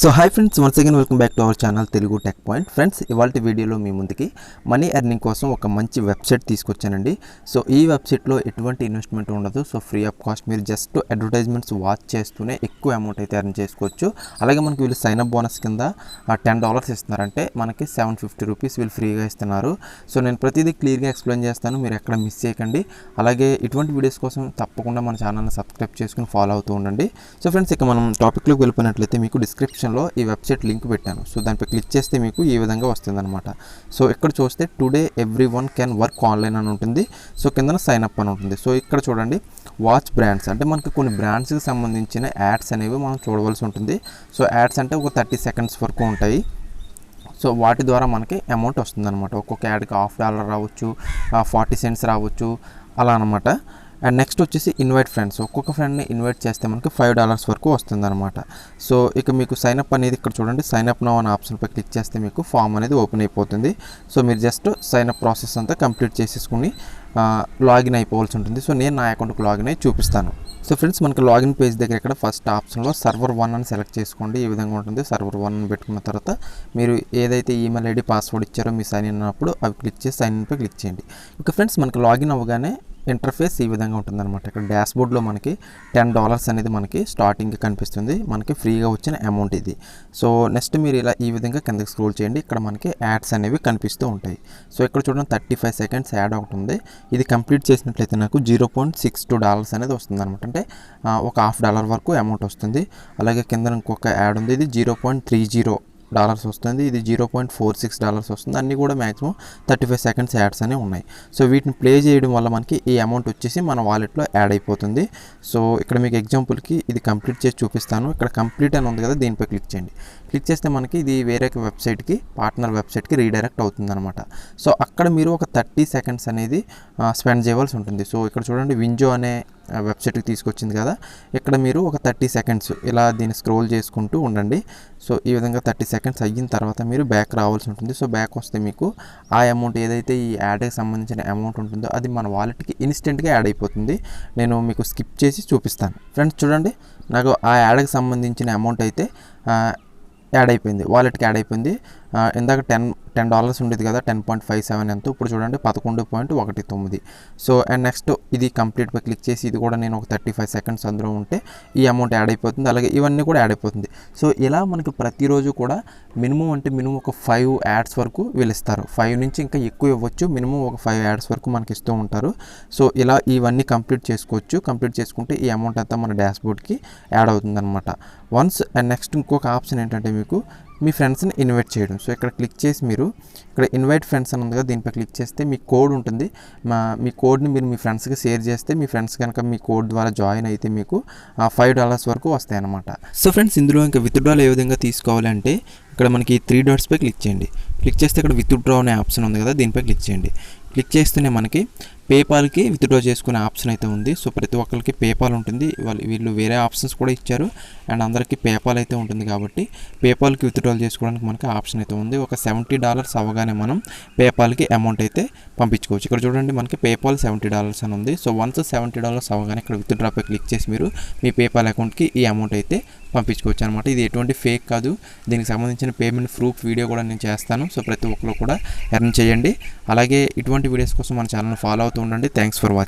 So hi friends, once again welcome back to our channel Telugu tech point. Friends, ఇవాళ వీడియోలో మీ ముందుకి money earning కోసం ఒక మంచి వెబ్సైట్ తీసుకొచ్చానండి. సో ఈ వెబ్సైట్లో ఎటువంటి ఇన్వెస్ట్మెంట్ ఉండదు. సో ఫ్రీ ఆఫ్ కాస్ట్ మీరు జస్ట్ అడ్వర్టైజ్మెంట్స్ వాచ్ చేస్తూనే ఎక్కువ అమౌంట్ అయితే ఎర్న్ చేసుకోవచ్చు. అలాగే మనకి వీళ్ళు సైన్అప్ బోనస్ కింద $10 ఇస్తున్నారంటే మనకి $750 వీళ్ళు ఫ్రీగా ఇస్తున్నారు. సో నేను ప్రతిదీ క్లియర్గా ఎక్స్ప్లెయిన్ చేస్తాను, మీరు ఎక్కడ మిస్ చేయకండి. అలాగే ఇటువంటి వీడియోస్ కోసం తప్పకుండా మన ఛానల్ని సబ్స్క్రైబ్ చేసుకుని ఫాలో అవుతూ ఉండండి. సో ఫ్రెండ్స్, ఇక మనం టాపిక్లోకి వెళ్ళిపోయినట్లయితే మీకు డిస్క్రిప్షన్లో ఈ వెబ్సైట్ లింక్ పెట్టాను. సో దానిపై క్లిక్ చేస్తే మీకు ఈ విధంగా వస్తుందన్నమాట. సో ఇక్కడ చూస్తే today every one can work online అని ఉంటుంది. సో కింద సైన్ అప్ అని ఉంటుంది. సో ఇక్కడ చూడండి, వాచ్ బ్రాండ్స్ అంటే మనకి కొన్ని బ్రాండ్స్కి సంబంధించిన యాడ్స్ అనేవి మనం చూడవలసి ఉంటుంది. సో యాడ్స్ అంటే ఒక 30 సెకండ్స్ వరకు ఉంటాయి. సో వాటి ద్వారా మనకి అమౌంట్ వస్తుందన్నమాట. ఒక్కొక్క యాడ్కి $1 రావచ్చు, 40 సెంట్స్ రావచ్చు, అలా అనమాట. అండ్ నెక్స్ట్ వచ్చేసి ఇన్వైట్ ఫ్రెండ్స్. ఒక్కొక్క ఫ్రెండ్ని ఇన్వైట్ చేస్తే మనకి $5 వరకు వస్తుందన్నమాట. సో ఇక మీకు సైన్అప్ అనేది ఇక్కడ చూడండి, సైన్అప్ నౌ అనే ఆప్షన్పై క్లిక్ చేస్తే మీకు ఫామ్ అనేది ఓపెన్ అయిపోతుంది. సో మీరు జస్ట్ సైన్అప్ ప్రాసెస్ అంతా కంప్లీట్ చేసేసుకుని లాగిన్ అయిపోవాల్సి ఉంటుంది. సో నేను నా అకౌంట్కి లాగిన్ అయ్యి చూపిస్తాను. సో ఫ్రెండ్స్, మనకి లాగిన్ పేజ్ దగ్గర ఇక్కడ ఫస్ట్ ఆప్షన్లో సర్వర్ 1 అని సెలెక్ట్ చేసుకోండి. ఈ విధంగా ఉంటుంది. సర్వర్ 1 అని పెట్టుకున్న తర్వాత మీరు ఏదైతే ఈమెయిల్ ఐడి పాస్వర్డ్ ఇచ్చారో మీ సైన్ ఇన్ అన్నప్పుడు అవి క్లిక్ చేసి సైన్ ఇన్పై క్లిక్ చేయండి. ఇక ఫ్రెండ్స్, మనకి లాగిన్ అవ్వగానే ఇంటర్ఫేస్ ఈ విధంగా ఉంటుందన్నమాట. ఇక్కడ డాష్బోర్డ్లో మనకి $10 అనేది మనకి స్టార్టింగ్కి కనిపిస్తుంది. మనకి ఫ్రీగా వచ్చిన అమౌంట్ ఇది. సో నెక్స్ట్ మీరు ఇలా ఈ విధంగా కిందకి స్క్రోల్ చేయండి. ఇక్కడ మనకి యాడ్స్ అనేవి కనిపిస్తూ ఉంటాయి. సో ఇక్కడ చూడండి, 35 సెకండ్స్ యాడ్ ఒకటి ఉంది. ఇది కంప్లీట్ చేసినట్లయితే నాకు $0.62 అనేది వస్తుంది అనమాట. అంటే ఒక $1 వరకు అమౌంట్ వస్తుంది. అలాగే కింద ఇంకొక యాడ్ ఉంది, ఇది $0.30 వస్తుంది. ఇది $0.46 వస్తుంది. అన్నీ కూడా మ్యాక్సిమం 35 సెకండ్స్ యాడ్స్ అనేవి ఉన్నాయి. సో వీటిని ప్లే చేయడం వల్ల మనకి ఈ అమౌంట్ వచ్చేసి మన వాలెట్లో యాడ్ అయిపోతుంది. సో ఇక్కడ మీకు ఎగ్జాంపుల్కి ఇది కంప్లీట్ చేసి చూపిస్తాను. ఇక్కడ కంప్లీట్ అని ఉంది కదా, దీనిపై క్లిక్ చేయండి. క్లిక్ చేస్తే మనకి ఇది వేరే వెబ్సైట్కి, పార్ట్నర్ వెబ్సైట్కి రీడైరెక్ట్ అవుతుందన్నమాట. సో అక్కడ మీరు ఒక 30 సెకండ్స్ అనేది స్పెండ్ చేయవలసి ఉంటుంది. సో ఇక్కడ చూడండి, వింజో అనే వెబ్సైట్కి తీసుకొచ్చింది కదా, ఇక్కడ మీరు ఒక 30 సెకండ్స్ ఇలా దీన్ని స్క్రోల్ చేసుకుంటూ ఉండండి. సో ఈ విధంగా 30 సెకండ్స్ అయిన తర్వాత మీరు బ్యాక్ రావాల్సి ఉంటుంది. సో బ్యాక్ వస్తే మీకు ఆ అమౌంట్ ఏదైతే ఈ యాడ్కి సంబంధించిన అమౌంట్ ఉంటుందో అది మన వాలెట్కి ఇన్స్టెంట్గా యాడ్ అయిపోతుంది. నేను మీకు స్కిప్ చేసి చూపిస్తాను. ఫ్రెండ్స్ చూడండి, నాకు ఆ యాడ్కి సంబంధించిన అమౌంట్ అయితే యాడ్ అయిపోయింది, వాలెట్కి యాడ్ అయిపోయింది. ఇందాక $10 ఉండేది కదా, 10.57 ఎంతో, ఇప్పుడు చూడండి 11.19. సో అండ్ నెక్స్ట్ ఇది కంప్లీట్పై క్లిక్ చేసి ఇది కూడా నేను ఒక 35 సెకండ్స్ అందులో ఉంటే ఈ అమౌంట్ యాడ్ అయిపోతుంది. అలాగే ఇవన్నీ కూడా యాడ్ అయిపోతుంది. సో ఇలా మనకి ప్రతిరోజు కూడా మినిమం ఒక 5 యాడ్స్ వరకు వీళ్ళు ఇస్తారు. 5 నుంచి ఇంకా ఎక్కువ ఇవ్వచ్చు, మినిమం ఒక 5 యాడ్స్ వరకు మనకి ఇస్తూ ఉంటారు. సో ఇలా ఇవన్నీ కంప్లీట్ చేసుకోవచ్చు. కంప్లీట్ చేసుకుంటే ఈ అమౌంట్ అంతా మన డాష్బోర్డ్కి యాడ్ అవుతుంది అనమాట. వన్స్ అండ్ నెక్స్ట్ ఇంకొక ఆప్షన్ ఏంటంటే మీకు మీ ఫ్రెండ్స్ని ఇన్వైట్ చేయడం. సో ఇక్కడ క్లిక్ చేసి మీరు ఇక్కడ ఇన్వైట్ ఫ్రెండ్స్ అని ఉంది కదా, దీనిపై క్లిక్ చేస్తే మీ కోడ్ ఉంటుంది. మీ కోడ్ని మీరు మీ ఫ్రెండ్స్కి షేర్ చేస్తే మీ ఫ్రెండ్స్ కనుక మీ కోడ్ ద్వారా జాయిన్ అయితే మీకు $5 వరకు వస్తాయి అన్నమాట. సో ఫ్రెండ్స్, ఇందులో ఇంకా విత్డ్రాల్ ఏ విధంగా తీసుకోవాలంటే ఇక్కడ మనకి 3 డాట్స్పై క్లిక్ చేయండి. క్లిక్ చేస్తే ఇక్కడ విత్డ్రా అనే ఆప్షన్ ఉంది కదా, దీనిపై క్లిక్ చేయండి. క్లిక్ చేస్తేనే మనకి పేపాల్కి విత్డ్రా చేసుకునే ఆప్షన్ అయితే ఉంది. సో ప్రతి ఒక్కరికి పేపాల్ ఉంటుంది. వీళ్ళు వేరే ఆప్షన్స్ కూడా ఇచ్చారు. అండ్ అందరికీ పేపాల్ అయితే ఉంటుంది కాబట్టి పేపాల్కి విత్డ్రా చేసుకోవడానికి మనకి ఆప్షన్ అయితే ఉంది. ఒక $70 అవ్వగానే మనం పేపాల్కి అమౌంట్ అయితే పంపించుకోవచ్చు. ఇక్కడ చూడండి, మనకి పేపాల్ $70 అని ఉంది. సో వన్స్ $70 అవ్వగానే ఇక్కడ విత్డ్రాపై క్లిక్ చేసి మీరు మీ పేపాల్ అకౌంట్కి ఈ అమౌంట్ అయితే పంపించుకోవచ్చు అనమాట. ఇది ఎటువంటి ఫేక్ కాదు. దీనికి సంబంధించిన పేమెంట్ ప్రూఫ్ వీడియో కూడా నేను చేస్తాను. సో ప్రతి ఒక్కరు కూడా ఎర్న్ చేయండి. అలాగే ఇటువంటి వీడియోస్ కోసం మన ఛానల్ ఫాలో అవుతూ ఉండండి. Thanks for watching.